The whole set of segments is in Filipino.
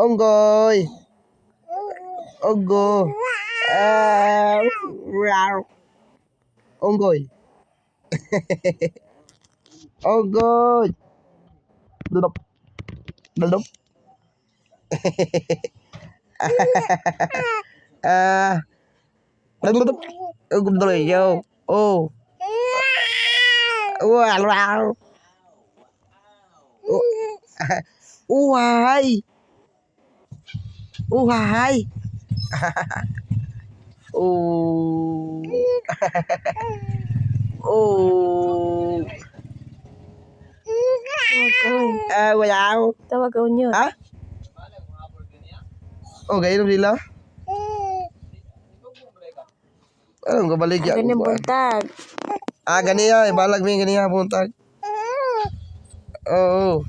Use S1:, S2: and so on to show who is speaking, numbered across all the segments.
S1: Onggoy. Onggo. Onggoy. Onggoy. Duduk. Duduk. Duduk. Duduk yo. Oh. Wow. Uai. Uai. Oh. Oh. Wow.
S2: Tawag ka unyo.
S1: Ha? Oh, gaya nila. Anong kabalik ya?
S2: Ganyan buntag.
S1: Ganiya. Ibalag mo yung ganiya buntag. Oo.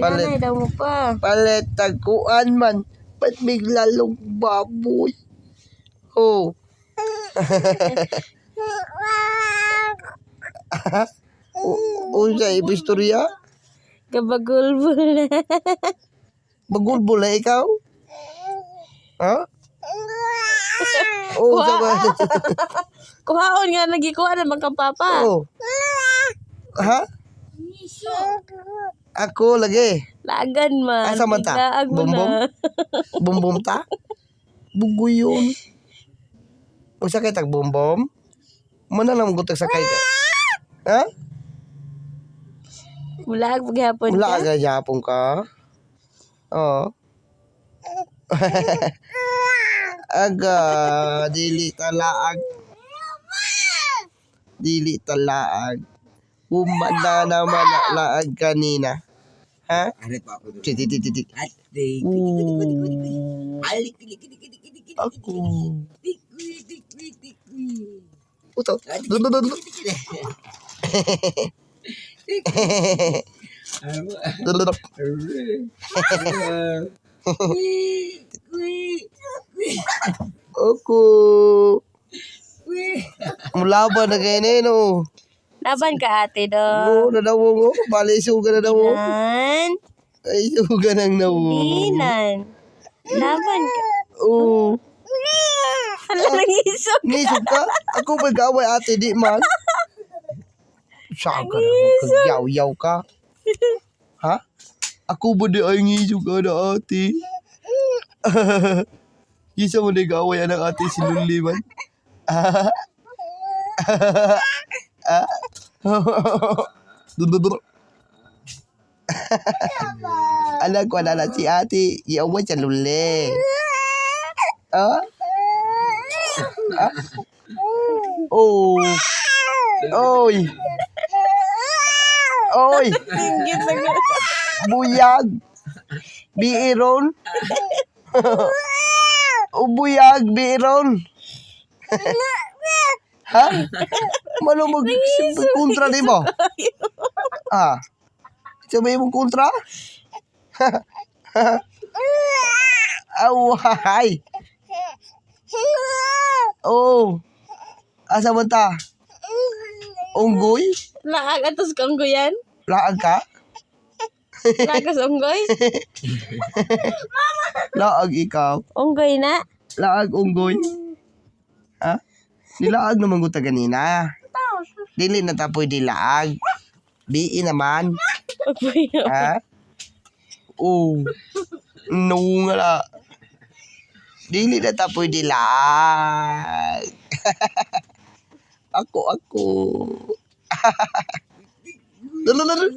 S2: Palit. Daw mo pa.
S1: Palit tagkuan man. Ba't biglalong baboy? Oh. Unsa ibistorya?
S2: Gabagulbul na.
S1: Bagulbul na ikaw? Ha? Oh, sabi.
S2: Kuhaon nga nagikuha naman kang papa.
S1: Oh. Ha? Ako lagi.
S2: Lagan man.
S1: Asa man ta?
S2: Laag mo
S1: Bumbum?
S2: na.
S1: Bumbum ta? Bugoy yun. O sakay tag bumbum? Mana lang gutak sakay ka? Ha?
S2: Mulag paghapon
S1: Wala
S2: ka.
S1: ka Japon ka? Oo. Aga, dili talaag. Dili talaag. Umanda naman na laag kanina. Ha? Titik. Ako. Uto. Dudududud. Dududud. Ako. Mulaban na ganyan no.
S2: Laban ka ate do.
S1: Oo, nadawong ko. Bali, suga na daw.
S2: Nan.
S1: Ay, suga nang nawong.
S2: Dinan. Laban ka.
S1: Oo.
S2: Hala nangisog.
S1: Ngisog ka? Ako ba gaway ate, di man? Saan ka na? Magkagyaw-yaw ka? Ha? Ako ba di ay ngisog ka na ate? Isa mo na gaway anak ate si Luli man? Dududud. Alam ko na si ate. Iyawan sa Luli. Ah? Ah? Oh. Oy. Oy.
S2: Tinggit sa ko.
S1: Buyag. Biiron. Ubuyag. Biiron. Ha? Malumag kontra di mo? Ah. Sabay mo kontra? Away. Oh. Asa man ta? Unggoy?
S2: Laag atos ka unggoy yan?
S1: Laag ka?
S2: Laag ka sa unggoy?
S1: Laag ikaw?
S2: Unggoy na?
S1: Laag unggoy? Ha? Nilaag naman ko ta ganina. Dili na tapoy dilaag. Bii naman. Ha? Oh. No nga la. Dili na tapoy dilaag. Ako. Lalalala.